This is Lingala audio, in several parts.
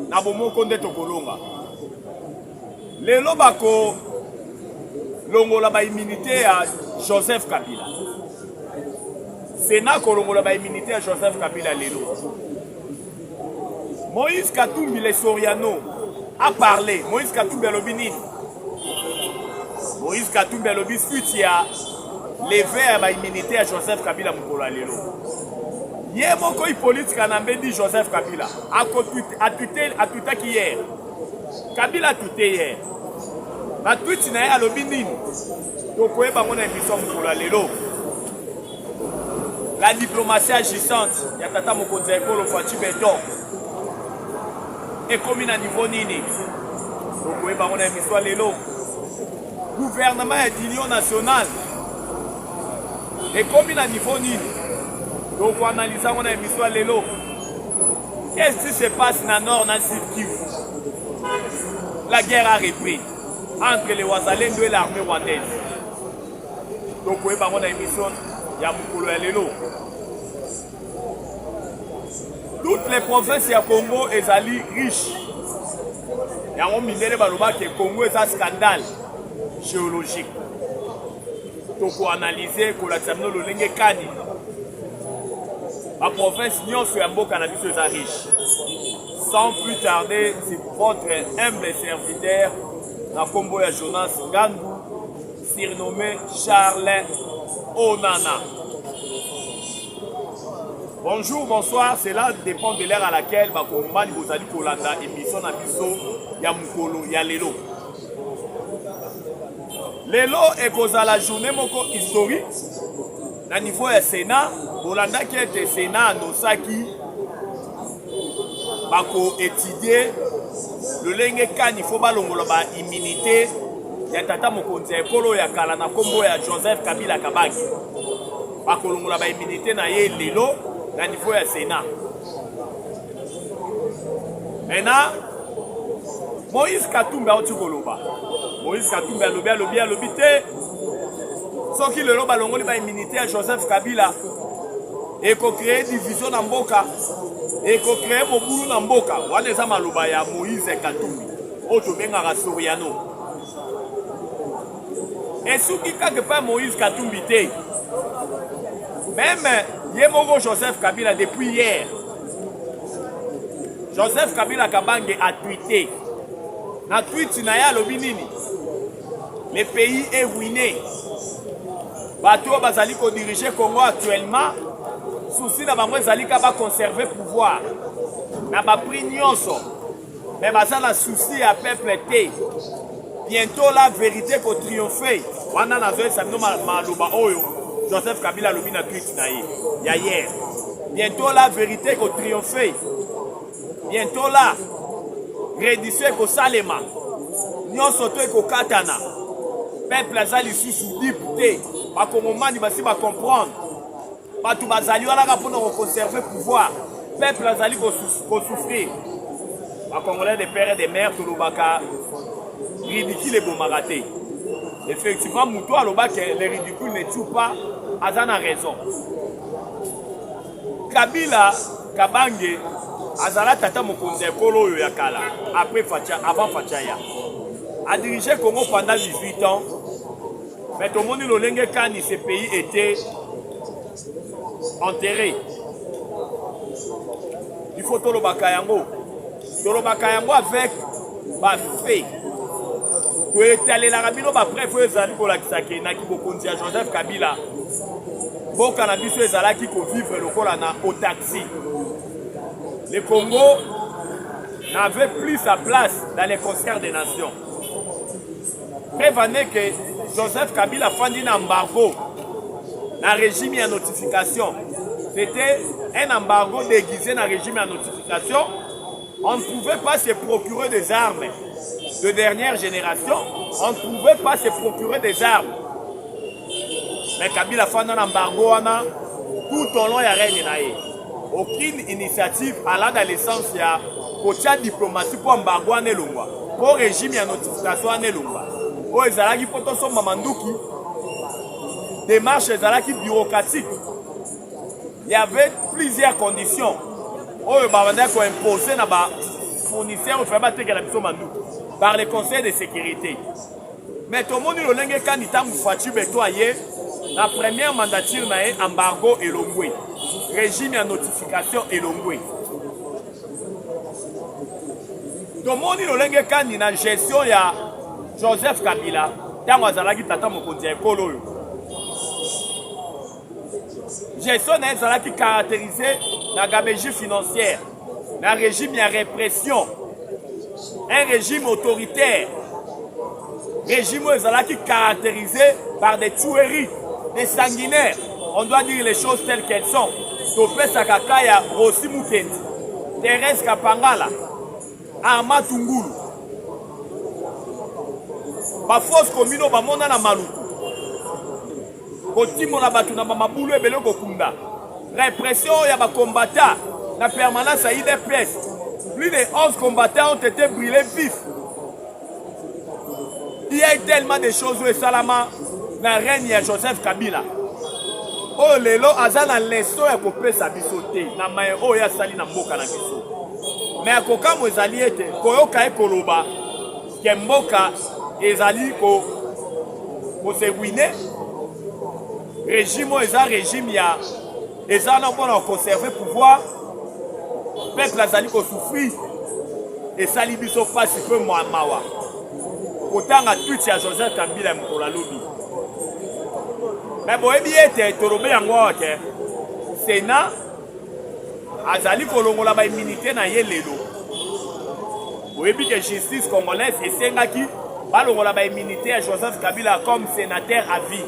na bomoko nde tokolonga lelo bako longola ba immunité ya Joseph Kabila Sénat kolongola ba immunité ya Joseph Kabila lelo Moïse Katumbi les Soriano a parlé. Moïse Katumbi Alobini. Moïse Katumbi Alobi suite ya levé à ma immunité à Joseph Kabila Mukolo lelo. Yé moko politique en dit Joseph Kabila. A tuté hier. Kabila a tuté hier. Ma tweet na Alobini. Donc ouais ba mona émission Mukolo lelo. La diplomatie agissante. Ya tata Mokonzi Ekolo Fati Beton. Et comme à niveau nini. Donc oui, on a émission lelo. Gouvernement d'union nationale. Et comme à niveau nini. Donc on analyse on a émission lelo. Qu'est-ce qui se passe dans le nord, dans le sud Kivu? La guerre a repris entre les Ouazalendo et l'armée rwandaise. Donc oui, on a émission Yamukolo lelo. Toutes les provinces du Congo sont riches. Il y a un minéraux que le Congo est un scandale géologique. Donc, on analyse que la terminologie Kani. La province Nyon sur un beau cannabis est riche. Sans plus tarder, c'est votre humble serviteur, la Combo ya Jonas Gandou, surnommé Charles Onana. Bonjour, bonsoir, cela dépend de l'heure à laquelle Bakomani vous allez Kolanda émission na biso ya Mukolo ya lelo. Lelo est la journée moko historique na niveau ya Sénat, Kolanda qui était Sénat Nosaki bako étudier le lenge kan il faut balongola ba immunité ya tata Mokonzi Ekolo ya kala na kombo ya Joseph Kabila Kabange. Bako longola ba immunité na ye lelo na niveau ya Sénat. Maintenant, Moïse Katumbi a dit koloba. Moïse Katumbi alobi te. Ce qui le loba longoli ba immunité à Joseph Kabila et ko créer division na mboka et ko créer bobulu na mboka. Wana eza maloba ya Moïse Katumbi. Oto benga Soriano. Et ce qui quelque part Moïse Katumbi te. Même Yemoro Joseph Kabila depuis hier. Joseph Kabila Kabange a tweeté. Na tweet na ya lobi nini. Le pays est ruiné. Bato bazali ko diriger Congo actuellement. Souci na bango ezali ka ba conserver pouvoir. Na ba prix nyonso. Mais bazala souci à peuple te. Bientôt la vérité ko triompher. Wana na zo sa no maloba oyo. Joseph Kabila lobi na tweet na ye. Ya hier. Bientôt la vérité ko triompher. Bientôt là, rédition ko salema. Nyon soto ko katana. Peuple azali sous député. Ba komomani basi ba comprendre. Ba tu bazali wala ka pour conserver pouvoir. Peuple azali ko souffrir. Ba Congolais des pères et des mères to lobaka ridicule et bomaraté. Effectivement, Moutou aloba que les ridicules ne tuent pas. Azana raison. Kabila Kabange Azala Tata Mokonzi Ekolo Yakala après avant Fachaya a dirigé Congo pendant 18 ans. Mais tout le monde le Kani, ce pays était enterré. Il faut Tolobaka Yango avec ma fait. Tu es allé la rabino après faut ezali ko lakisa ke na ki Mokonzi ya Joseph Kabila. Bon cannabis ezala ki ko vivre lokola na au taxi. Le Congo n'avait plus sa place dans les concerts des nations. Prévenez que Joseph Kabila fandi un embargo dans le régime et notification. C'était un embargo déguisé dans le régime et notification. On ne pouvait pas se procurer des armes de dernière génération. On ne pouvait pas se procurer des armes. Mais Kabila fandi un embargo tout au long de la règne. Aucune initiative allant dans l'essence ya kotia diplomatie pour embargo en elongwa pour régime ya notification en elongwa o ezalaki poto so mamanduki démarche ezalaki bureaucratique. Il y avait plusieurs conditions oyo babanda ko imposer na ba fournisseur au fait que la mission par le Conseil de sécurité. Mais tout le monde le lenge quand il t'a moufachu betoyer la première mandature na embargo et l'ongwe régime à notification et l'ongwe. Tout le monde le lenge quand il a gestion ya Joseph Kabila tant azalaki tata mokonzi ekolo. Gestion na ezalaki caractérisée la gabegie financière, un régime de répression, un régime autoritaire, régime qui est caractérisé par des tueries, des sanguinaires. On doit dire les choses telles qu'elles sont. Topé Sakakaya, Rossi Moukendi, Thérèse Kapangala, Arma Tungulu. Ma force commune, Bamona na Maluku. Kotimo na batu na Mamabulu et Beloko Kunda. Répression, il y a des combattants. La permanence a eu des pièces. Plus de 11 combattants ont été brûlés vifs. Il y a eu tellement de choses où Salama n'a règne à Joseph Kabila. Oh, lelo, azana leso ya kopé sa bisoté. Na maye oh ya sali na mboka na biso. Mais à koka mo ezali ete koyoka ekoloba ke mboka ezali ko se wine. Régime eza régime ya eza na mpona conserver pouvoir. Peuple azali ko souffrir et sali biso pasi peu mawa. Kotanga tweet ya Joseph Kabila mkola lobi. Mais bon ete torobe yango ke Sénat azali kolongola ba immunité na ye lelo. Oyebi que justice congolaise esengaki balongola ba immunité à Joseph Kabila comme sénateur à vie.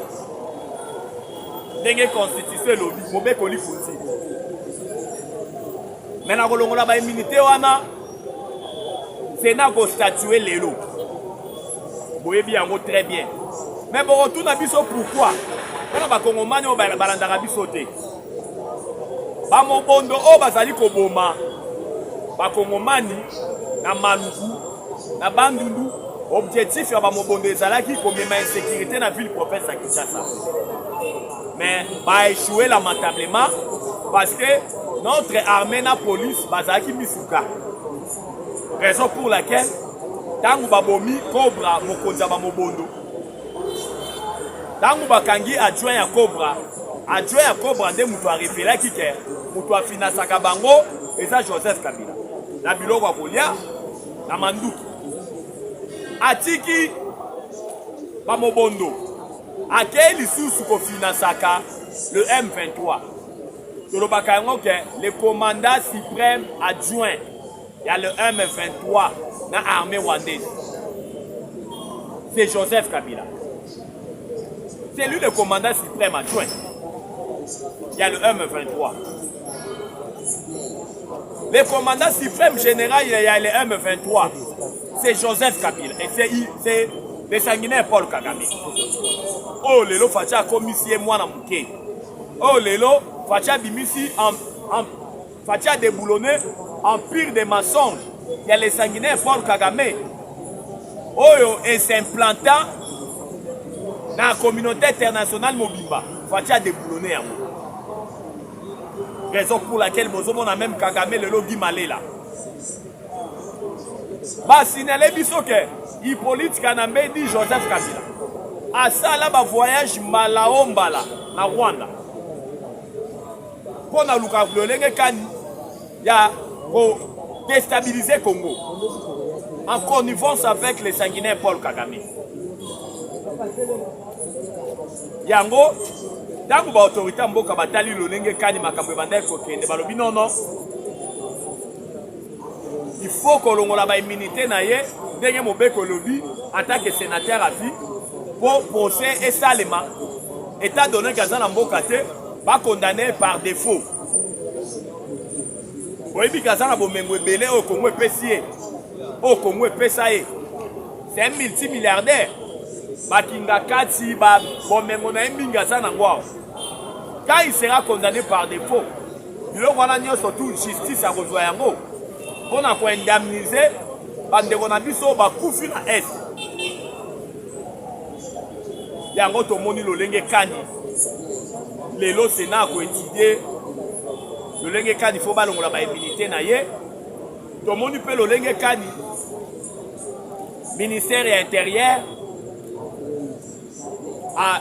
Ndenge constitution lobi mobeko li futi. Mais na kolongola ba immunité wana Sénat ko statuer lelo. Boyebi yango très bien. Mais bon retourne à biso pourquoi? On va kongomani o balandaka biso te. Ba mobondo o bazali ko boma. Ba kongomani na Maluku na Bandundu objectif ya ba mobondo ezalaki komema insécurité na ville province ya Kinshasa. Mais ba échoué lamentablement parce que notre armée na police bazalaki misuka. Raison pour laquelle tangu babomi Cobra mokonza ba mobondo. Tangu bakangi adjoint ya Cobra nde mutu a révélé ke mutu a finansaka bango eza Joseph Kabila. Na biloko ya kolia na manduki. Atiki ba mobondo. Akei lisusu ko finansaka le M23. Tolobaka yango ke le commandant suprême adjoint ya le M23 na armée rwandaise. C'est Joseph Kabila. C'est lui le commandant suprême adjoint. Il y a le M23. Le commandant suprême général, il y a le M23. C'est Joseph Kabila. Et c'est le sanguinaire Paul Kagame. Oh, lelo facha commissaire mwana muke. Oh, lelo facha bimisi facha déboulonné en pire de mensonges. Il y a le sanguinaire Paul Kagame. Oh, et s'implantant dans la communauté internationale Mobimba, Fatia déboulonné. Raison pour laquelle nous a même Kagame le logi malé là. Bah, signalé bisoke, Hippolyte Kanambe dit Joseph Kabila. À ça là, bah voyage Malaombala, na Rwanda. Pour na luka vlolenge kan, ya pour déstabiliser Congo. En connivence avec les sanguinaires Paul Kagame. Yango, tangu ba autorité mboka batali lolenge kani makambo banda kokende balobi non. Il faut que l'on ait une immunité naie, ndenge mobeko lobi en tant que sénateur à vie pour procès et salement. État donné qu'azana mboka te va condamner par défaut. Oyebi kazana bomengo ebele au Congo epesié. Au Congo epesaye. C'est un multimilliardaire. Bakinga Kati, bomengo na mbinga sana ngwa. Quand il sera condamné par défaut, il aura surtout justice à rejoindre yango. On a quoi indemniser bandeko na biso bakufi na est. Yango to moni lolenge kani. Lelo Sénat ko étudier lolenge kani faut balongola ba immunité na ye. tomoni pe lolenge kani ministère ya intérieur a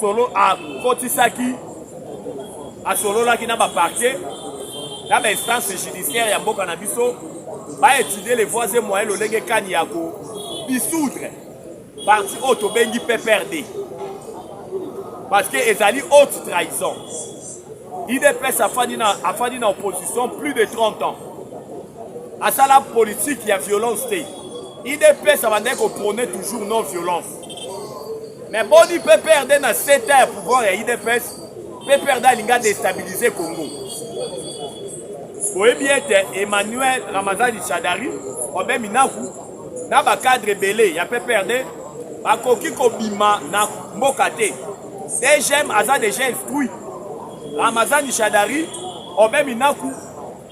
solo a kotisaki a sololaki na baparquet na bainstance judiciaire ya mboka na biso baétudier les voies et moyens lolenge kani ya kobisoudre parti oyo tobengi PPRD parce que ezali haute trahison. IDPS afandi na opposition plus de 30 ans. À ça la politique, il y a violence. IDPS abandonne qu'on prônait toujours non-violence. Mais bon, il peut perdre dans 7 ans pour pouvoir IDPS, peut perdre à déstabiliser le Congo. Vous voyez bien, Emmanuel Ramazani Chadari, on même Minaku, dans le cadre belé, il y a peut perdre, à Koki Kobima, na Mbokate. Des gemmes, à des gens instruits. Ramazani Chadari, on même Minaku,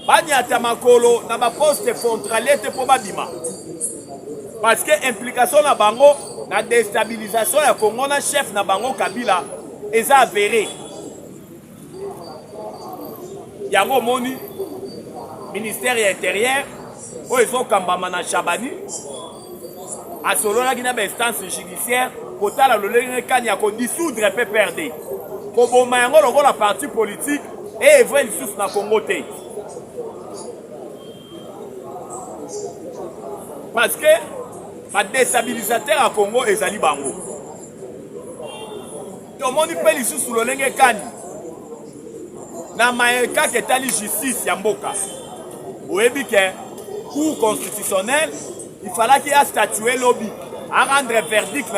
Banyata Makolo, na ba poste frontalier te po babima. Parce que implication na bango, na déstabilisation ya Congo na chef na bango Kabila, eza avéré. Yango moni, ministère intérieur, o ezo kambama na Chabani, a solo la gina ba instance judiciaire, kotala lolenge kani ya ko dissoudre PPRD. Ko boma yango loko la parti politique et evre lisusu na Congo te. Parce que les déstabilisateurs à Congo et Zali Bango. Tout le monde peut les sous le lenge kani. Na maïka qui est justice Yamboka. Vous voyez que cour constitutionnelle, il fallait qu'il y ait statué lobby. À rendre verdict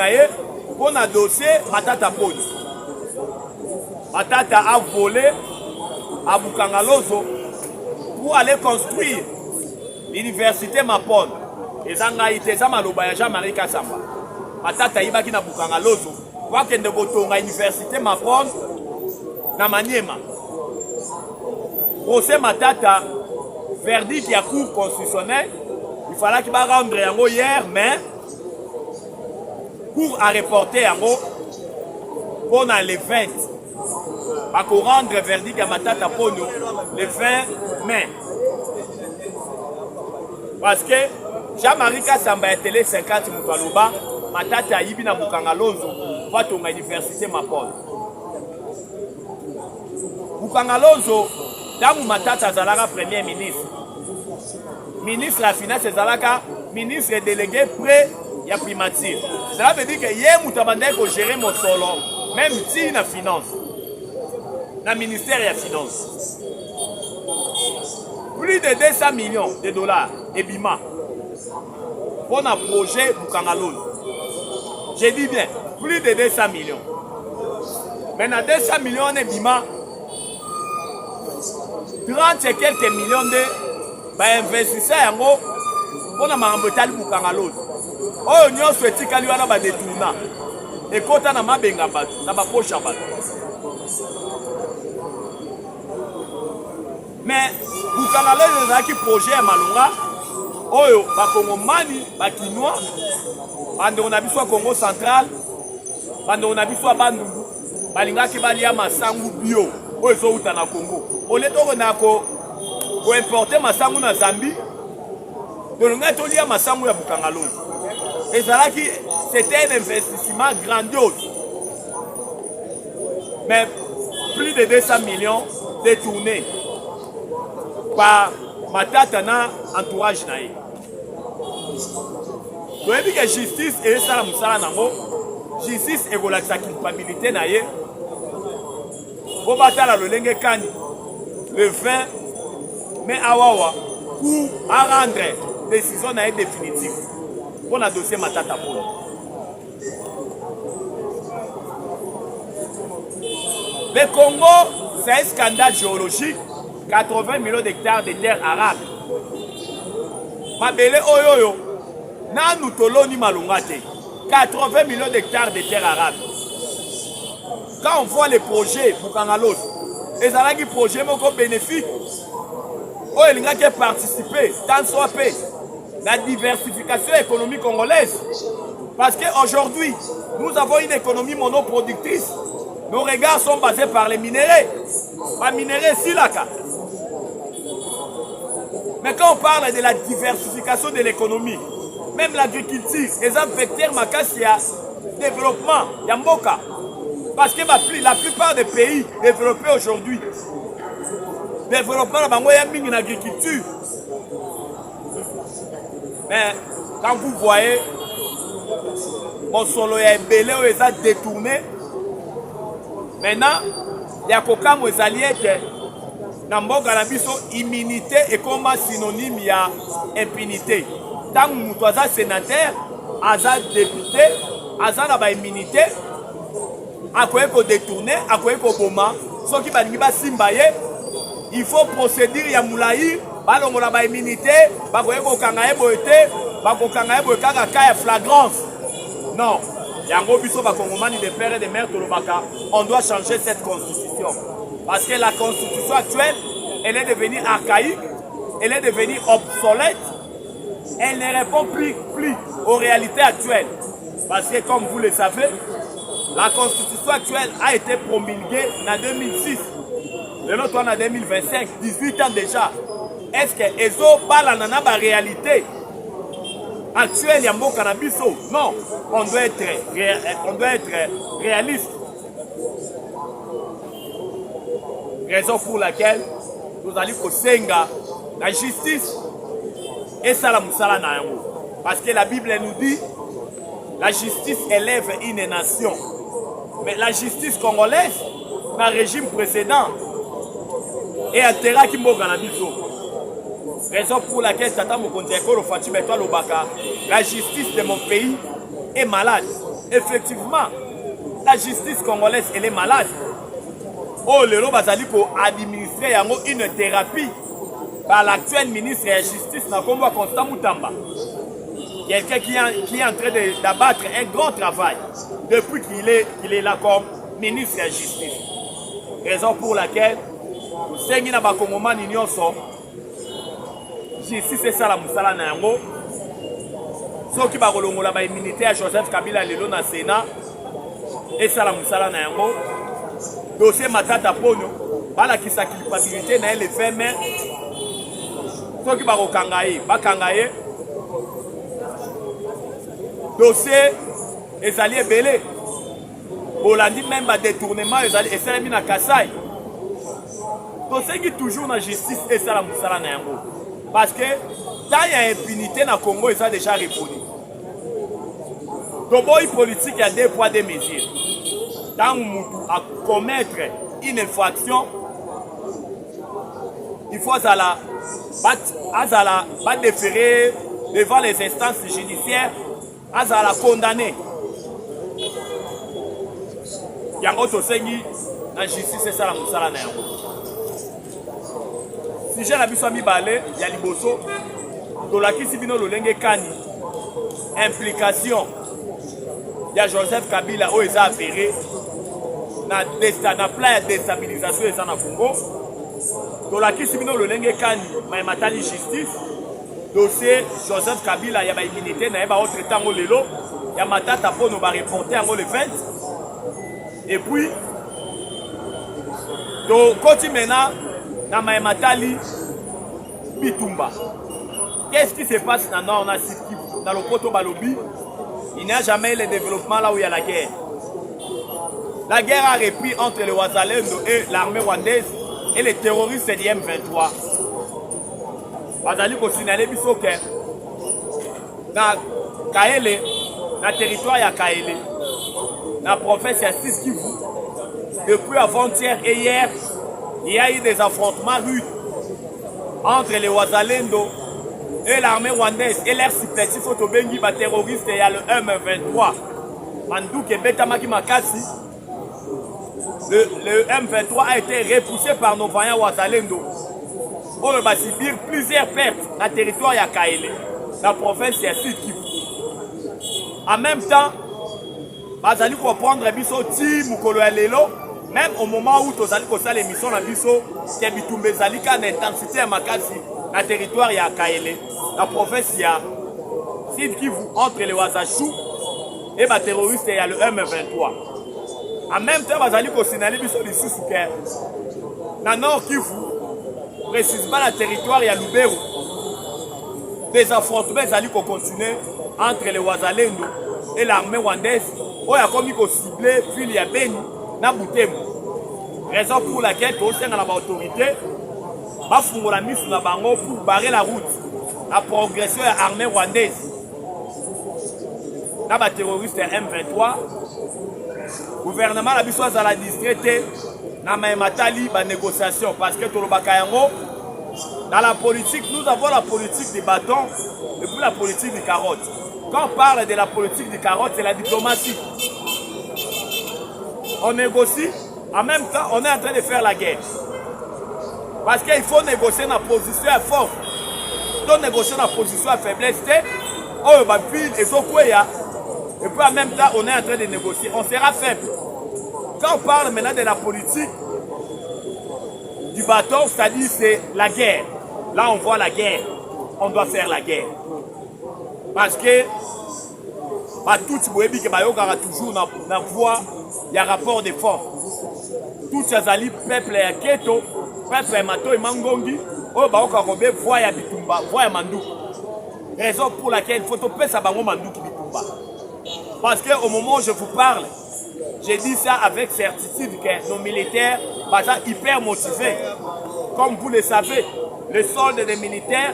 pour un dossier Matata Poni. Matata a volé à Bukangalozo pour aller construire l'université Mapon. Et ça a été ça maloba Jean-Marie Kassamba. Matata ibaki na Bukangalozo. Kwa kende botonga université Mapon na Maniema. Procès Matata verdict ya cour constitutionnelle. Il fallait qu'il va rendre yango hier mais cour a reporté yango pour les 20. Pas qu'on rendre verdict à Matata Pono le 20 mai. Parce que Jean-Marie Kassamba a télé 50 Moukaloba, Matata Yibi na Bukangalozo, va ton université Mapon. Bukangalozo, dans Matata Zalaka premier ministre. Ministre de la Finance Zalaka, ministre délégué près ya primature. Cela veut dire que hier Moutabandé ko gérer mon solo, même si na finance. Na ministère de la Finance. Plus de 200 millions de dollars et bima. Pour un projet Bukangalozo. Je dis bien, plus de 200 millions. Maintenant, 200 millions de bima, 30 et quelques millions de investisseurs pour un marambotali Bukangalozo. Oh, nous avons souhaité qu'il y ait des détournants. Et quand on a des détournants, on a des poches à battre. Mais Bukangalozo a un projet à Malunga. Oyo bakongomani bakinois bande on a biso Congo central bande on a biso bandundu balingaki balia masangu bio oyo zo uta na Congo oleto na ko importer masangu na Zambie dolonga to lia masangu ya Bukangalozo ezalaki c'était un investissement grandiose mais plus de 200 millions détournés par Matata na entourage naïe. Donc, il y a justice et ça, justice et la culpabilité naïe. Pour battre la lolenge kani le 20 mai awawa pour rendre décision naïe définitive pour la dossier Matata Polo. Le Congo, c'est un scandale géologique. 80 millions d'hectares de terres arabes. Mabele oyoyo, na nutoloni malungate. 80 millions d'hectares de terres arabes. Quand on voit les projets Bukangalozo, les alagi projets moko bénéfiques. Oh, il y a qui participer dans soit paix, la diversification économique congolaise. Parce qu'aujourd'hui, nous avons une économie monoproductrice. Nos regards sont basés par les minéraux. Pas minéraux silaka. Mais quand on parle de la diversification de l'économie, même l'agriculture, les vecteurs makasi ya développement, ya mboka. Parce que la plupart des pays développés aujourd'hui, développement la bango ya mingi en agriculture. Mais quand vous voyez mon solo ya ebele où ils ont détourné, maintenant il y a coca moisaliette na mboka na biso immunité et comme synonyme ya impunité. Tant que mutu aza sénateur, aza député, aza na ba immunité, akoye ko détourner, akoye ko boma, soki balingi basimba ye, il faut procédure ya mulayi, balongola ba immunité, bakoye ko kanga ye boye te, bakokanga ye boye kaka ka ya flagrance. Non, yango biso bakongomani de père et de mère tolobaka, on doit changer cette constitution. Parce que la constitution actuelle, elle est devenue archaïque, elle est devenue obsolète, elle ne répond plus aux réalités actuelles. Parce que comme vous le savez, la constitution actuelle a été promulguée en 2006. Le nôtre en 2025, 18 ans déjà. Est-ce que Ezo parle en la réalité actuelle Yambo Canabiso? Non, on doit être réaliste. Raison pour laquelle nous allons au Senga, la justice et ça la moussala na yango. Parce que la Bible nous dit la justice élève une nation. Mais la justice congolaise, dans le régime précédent, est atterrée qui m'a ganabiso. Raison pour laquelle Tata Mokondeko le Fatima et toi Lobaka, la justice de mon pays est malade. Effectivement, la justice congolaise elle est malade. Oh, le bazali pour administrer une thérapie par l'actuel ministre de la Justice, Nakombo Constant Moutamba. Quelqu'un qui est en train d'abattre un grand travail depuis qu'il est là comme ministre de la Justice. Raison pour laquelle nous sommes dans le Congomani Nyonso. Justice c'est ça la moussala na yango. Ceux qui ont la immunité à Joseph Kabila Lelo na Sénat et ça la moussala na yango. Dossier Matata Pono, la culpabilité na les 20 mains. Ceux qui ont kangaye, dossier ezali ebele. Bolandi même ba détournement ezali esalemi na Kasai. Dossier qui toujours na justice et ça la moussala na yango. Parce que tant il y a impunité na Congo, ils ont déjà répondu. Toboy politique, il y a deux poids, deux mesures. Tant à commettre une infraction, il faut pas déférer devant les instances judiciaires, à la condamner. Il y a un autre sengi, la justice, c'est ça la moussala na yango. Si j'ai la biso mibale, il y a liboso, tolaki sibino lolenge kani, implication, il y a Joseph Kabila où ils ont affairé, na plan de déstabilisation et ça na Congo, tolaki sibino lolenge kani, mais matali justice, dossier Joseph Kabila, il y a immunité, il y a autre temps lelo, il y a matata pour nous reporter en le 20, et puis, donc, quand maintenant, dans Matali, Bitumba. Qu'est-ce qui se passe dans le Poto Balobi? Il n'y a jamais le développement là où il y a la guerre. La guerre a repris entre les Ouazalendo et l'armée rwandaise et les terroristes du M23. Wazali ko signalé bisoke na Kaele, na territoire ya Kaele, na province ya Sud Kivu. Depuis avant-hier et hier, il y a eu des affrontements rudes entre les Ouazalendo et l'armée rwandaise et leurs supplétifs autobengi ba terroristes et le M23. Mandouke Betamaki Makasi, le M23 a été repoussé par nos voyants Ouazalendo. On va subir plusieurs pertes dans le territoire de Kaele, la province de Sud Kivu. En même temps, Bazali pour prendre Biso Ti Mukolo Lelo, même au moment où tu as fait l'émission de Biso, qui est Bitumbe Zalika d'intensité à Makasi, dans le territoire de Kaele, la province de Sud Kivu, entre les Ouazachou et les terroristes et le M23. En même temps, Bazali pour signaler Biso de Soussouker, dans le Nord Kivu, précisément le territoire de Lubero, des affrontements allaient continuer entre les Wazalendo et l'armée rwandaise. On a commis qu'on ciblait puis il y a Beni na Butembo. Raison pour laquelle au sein de l'autorité va fondre la mise na bango pour barrer la route la progression de l'armée rwandaise. Na ba terroriste M23 gouvernement la biso à la distraité na matali ba négociation parce que tolobaka yango dans la politique nous avons la politique des bâtons et puis la politique des carottes. Quand on parle de la politique des carottes, c'est la diplomatie. On négocie, en même temps, on est en train de faire la guerre. Parce qu'il faut négocier dans la position à force. Donc négocier dans la position à faiblesse, et puis en même temps, on est en train de négocier. On sera faible. Quand on parle maintenant de la politique du bâton, c'est-à-dire c'est la guerre. Là, on voit la guerre. On doit faire la guerre. Parce que tout ce qui est toujours dans la voie, il y a rapport de force. Tout ce qui est peuple et keto, peuple et mato et mangongi, oh bah on voie ya bitumba, voie ya mandou. Raison pour laquelle il faut topper ça bango mandou qui bitumba. Parce que au moment où je vous parle, j'ai dit ça avec certitude que nos militaires sont hyper motivés. Comme vous le savez, le solde des militaires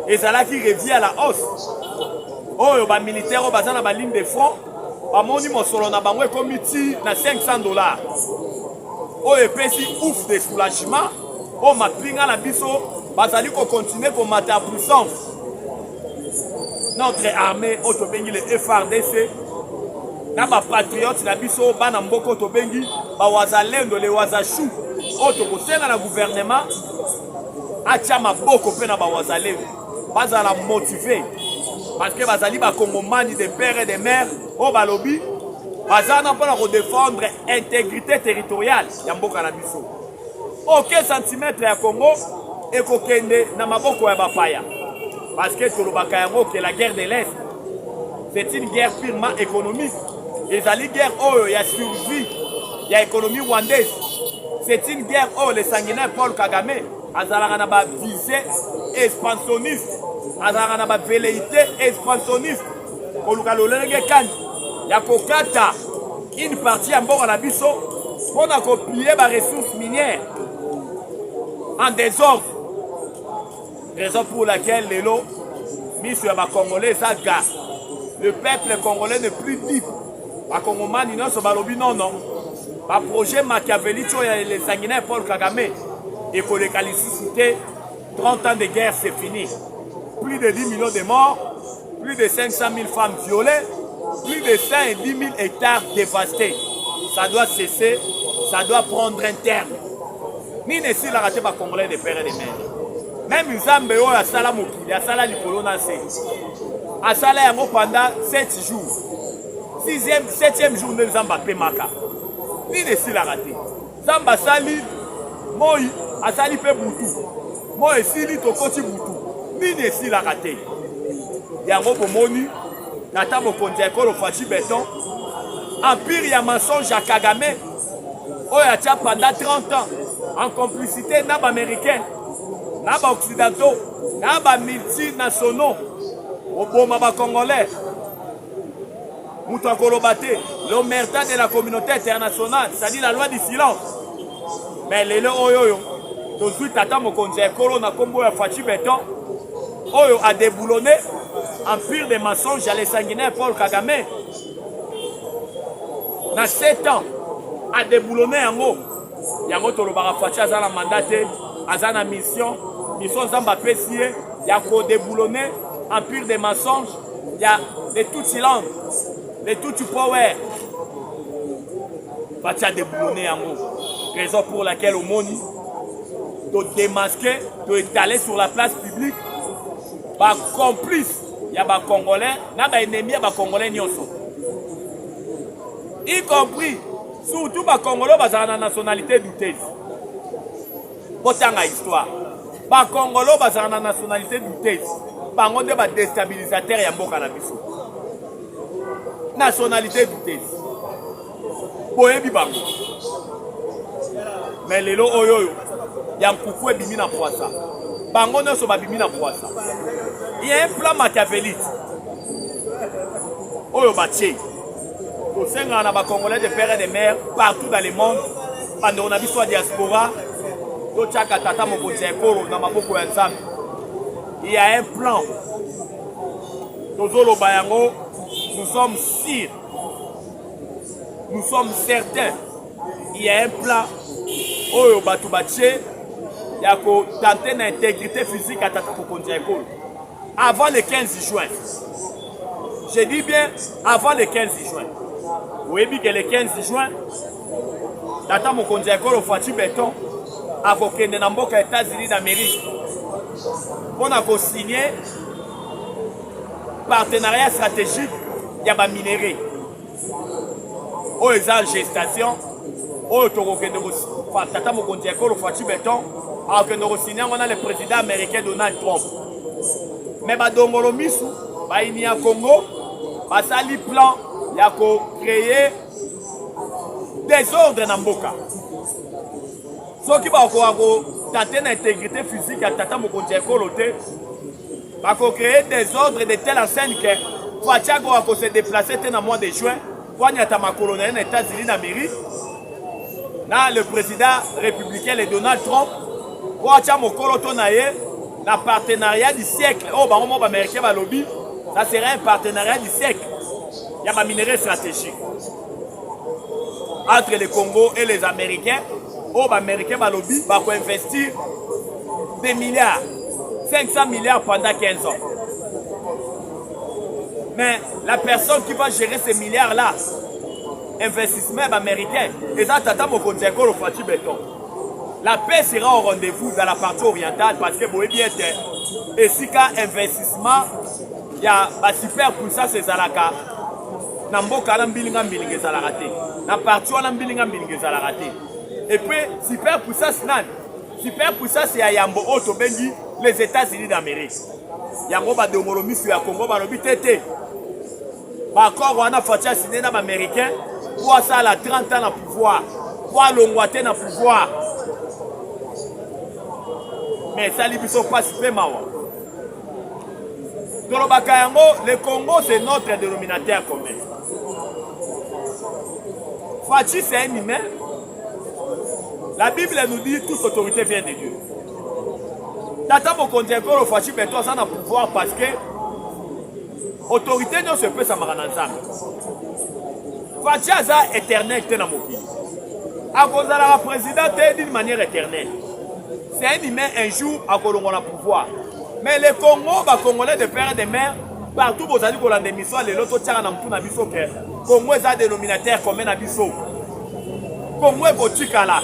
et ça qui revient à la hausse. Oh, les militaires ont la ligne de front. Ils ont comme na $500. Oh, et puis ouf de soulagement. Oh, ma pinga la biso, ils vont continuer pour mater à puissance. Notre armée, autobengi le FRDC, na ba patriote la biso, bana mboko autobengi, ba wazalendo le wazachou, autokosenga na gouvernement, atia maboko pe na ba wazalendo. Bazala motivé parce que bazali ba kongomani de père et de mère au balobi bazana pour défendre l'intégrité territoriale ya mboka na biso. Aucun centimètre ya Congo et kokende na maboko ya bapaya parce que tolobaka yango que la guerre de l'Est c'est une guerre purement économique. Ezali guerre oyo ya survie ya économie rwandaise. C'est une guerre où le sanguinaire Paul Kagame azalaka na ba visée expansionniste, azalaka na ba velléité expansionniste. Koluka lolenge kan ya kokata une partie ya mboka na biso pona kopier ba ressources minières en désordre. Raison pour laquelle lelo miso ya ba Congolais zaga. Le peuple congolais n'est plus libre. Ba Congomani non so balobi non non. Ba projet machiavélique les sanguinaires Paul Kagame et pour les qualifier 30 ans de guerre c'est fini. Plus de 10 millions de morts, plus de 500 000 femmes violées, plus de 110 000 hectares dévastés. Ça doit cesser, ça doit prendre un terme. Ni ne si la raté pas congolais de père et de mère. Même Zambé ou à Sala Mokili, à Sala Likolona C. À Sala Yango pendant 7 jours. 7e jour de Zamba Pemaka. Ni ne si la raté. Zamba Sali, Moi, à Sali Pe Boutou. Moi, Sili Tokoti Boutou. Ni ne si la raté. Yango Pomoni, Nata Mokonzi Ekolo Fachi Béton. Empire ya mensonge à Kagame. Oya tia pendant 30 ans. En complicité naba américain, naba occidentaux, naba multinationaux. Au boma ba congolais. Mouton Kolobate, l'omerta de la communauté internationale, c'est-à-dire la loi du silence. Mais les oyo, tout de suite, Tata Mokonzi Ekolo na Kombo ya Fachi Béton. Oyo a déboulonné empire de mensonges à les sanguinaires Paul Kagame. Dans 7 ans, a déboulonné Yango. Yango Tolobara Fachi a la mandaté, a la mission Zamba Pessie, Yako déboulonné empire de mensonges, il y a de tout silence, de tout power. Fachi a déboulonné Yango. Raison pour laquelle au monde, de démasquer, d'étaler sur la place publique, par complice, il y a des Congolais, il y a des ennemis, il y a des Congolais nyonso. Y compris, surtout les Congolais qui ont la nationalité douteuse. Autant histoire. Les Congolais qui ont la nationalité douteuse. Ils sont des déstabilisateurs et des cannabis. Nationalité douteuse. Boyebi bango. Mais les lots, il y a un coucou et bimi na poisson. bango nyonso babimi na poisa. Il y a un plan machiavélique oyo batie kosenga na bakongolais de père et de mère partout dans le monde bandeko na biso ya diaspora totiaka tata mokonzi ya ekolo na maboko ya nzambe. Il y a un plan tozoloba yango. Nous sommes sûrs, nous sommes certains, il y a un plan oyo batu batie ya ko tenter l'intégrité physique à tata mokonzi ya ekolo avant le 15 juin. Je dis bien avant le 15 juin. Vous voyez que le 15 juin, tata mokonzi ya ekolo Fachi Beton akokende na mboka États-Unis d'Amérique mpona kosigner partenariat stratégique ya ba minerai oyo eza gestation oyo tokokende tata mokonzi ya ekolo Fachi Beton akokende kosigner yango na le président américain Donald Trump. Mais badongolo misu baini ya Congo basali plan ya ko-créer désordre na mboka. Soki bakoka kotante na intégrité physique ya tata mokonzi ya ekolo te bako-créer désordre de telle enseigne que Fachi akoka se déplacer te na mois de juin po anyata makolo na ye na États-Unis d'Amérique na le président républicain le Donald Trump po atia mokolo to na ye na partenariat du siècle. Oh, bah, on va américain va lobby. Ça serait un partenariat du siècle. Il y a ma minerai stratégique entre le Congo et les Américains. Oh, bah, américain va lobby va investir des milliards, 500 milliards pendant 15 ans. Mais la personne qui va gérer ces milliards-là, investissement américain, et ça, tata mokonzi ya ekolo Fachi Beton. La paix sera au rendez-vous dans la partie orientale parce que vous voyez bien et si qu'un investissement, il y a une super puissance ezalaka. Na mboka na mbilinga mbilinga ezalaka te. Na partie wana mbilinga mbilinga ezalaka te. Et puis super puissance nan. Super puissance ya yambo oto bengi les États-Unis d'Amérique. Yango ba dongolo misu ya Congo ba lobi tete. Ba accord wana Fachi signé na américain pour ça la 30 ans na pouvoir. Pour longwate na pouvoir. Mais ça ne peut pas se faire. Le Congo, c'est notre dénominateur commun. Fachi, c'est un humain. La Bible nous dit que toute autorité vient de Dieu. Tata mokonzi ya ekolo Fachi Beton ça a pouvoir parce que autorité ne se peut ça marananzam. Fachi est éternel te na mokili. A cause de la présidente d'une manière éternelle. C'est un humain un jour à Kolongola pouvoir. Mais les Congo, les Congolais de père et de mère, partout vous allez dans des missions, les autres tiens en tout nabiso que Congo est un dénominateur commun nabiso. Congo est botika là.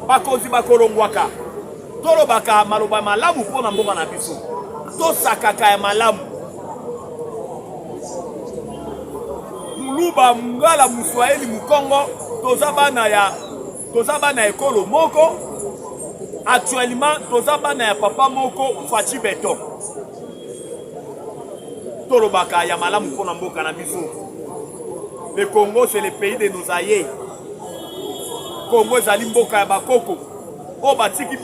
Bakozi bakolongwaka. Tolo baka maloba malamu pour na mbonga nabiso. To sakaka ya malamu. Muluba mungala muswahili mukongo tozabana ya ekolo moko. Actuellement, tozabana ya papa moko Fachi Beton. Tolobaka ya malamu pona mboka na biso. Le Congo c'est le pays de nos aïeux. Congo ezali mboka ya bakoko. O batiki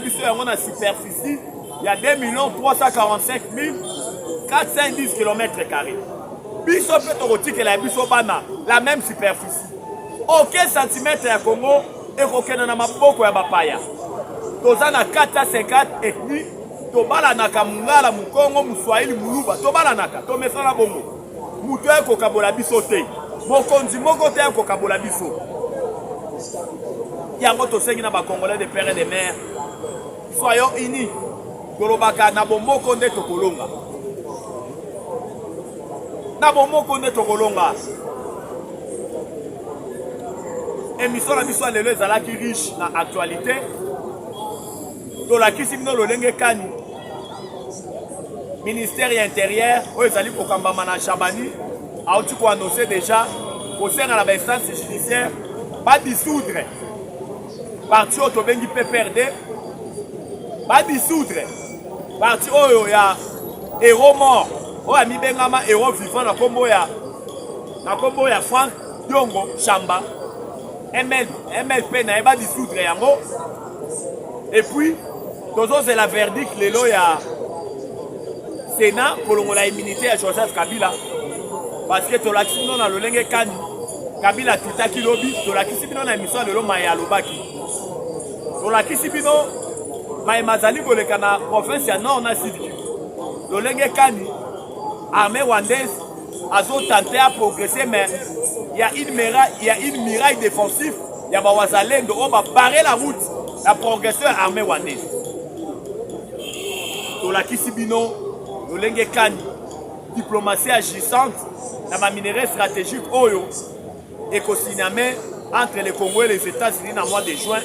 biso yango na superficie ya 2 345 410 km². Biso pe tokotikela biso bana la même superficie. Aucun centimètre ya Congo ekokena na maboko ya bapaya. Tozana 450 ethnies, tobalanaka mungala mukongo muswahili muluba, tobalanaka, tomesana bongo. Mutu eko kabola biso te. Mokonzi moko te eko kabola biso. Yango tosengi na ba Congolais de père et de mère. Soyons unis. Tolobaka na bomoko nde tokolonga. Na bomoko nde tokolonga. Émission na biso lelo ezalaki riche na actualité. Tolakisi bino lolenge kani ministère intérieur oyo ezali kokambama na Chabani auti ko annoncer déjà kosenga na ba instance judiciaire ba dissoudre parti oyo tobengi PPRD ba dissoudre parti oyo ya héros mort oyo amibengama héros vivant na kombo ya Frank Diongo Chamba MLP na ba dissoudre yango et puis c'est la verdict lelo ya Sénat pour la immunité à Joseph Kabila. Parce que tolakisi bino na lolenge kani Kabila tutaki lobi, tolakisi bino na émission lelo maya lobaki. Tolakisi bino maya mazali koleka na province ya Nord na Sud. Lolenge kani armée rwandaise azo tenté à progresser, mais il y a une muraille défensive. Il y a Wazalendo, on va barrer la route, la progression armée rwandaise. Tolakisi bino lolenge kani diplomatie agissante dans ma minerai stratégique Oyo et co-signamé entre les Congo et les États-Unis dans le mois de juin.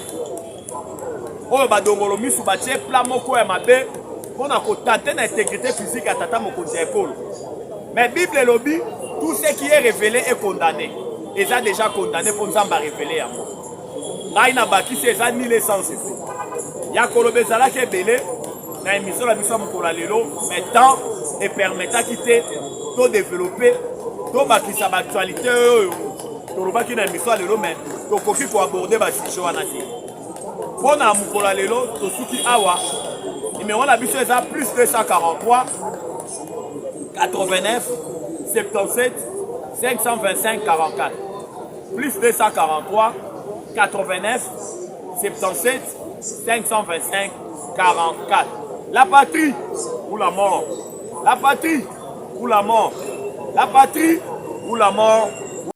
Oyo badongolo misu batie plan moko ya mabe pour tenter l'intégrité physique à tata mokonzi ya ekolo. Mais Bible lobby, tout ce qui est révélé est condamné. Et ça déjà condamné pour nous en révéler à moi. Là il a bâti ces années les sens. Il y a kolobé zala qui est belé. Na émission la mission mokola lelo mettant et permettant quitter to développer to bakisa actualité to lobaki na émission lelo mais to koki ko aborder ba sujet wana ti pona mokola lelo to suki awa numéro la biso eza plus 243 89 77 525 44 plus 243 89 77 525 44. La patrie ou la mort. La patrie ou la mort. La patrie ou la mort.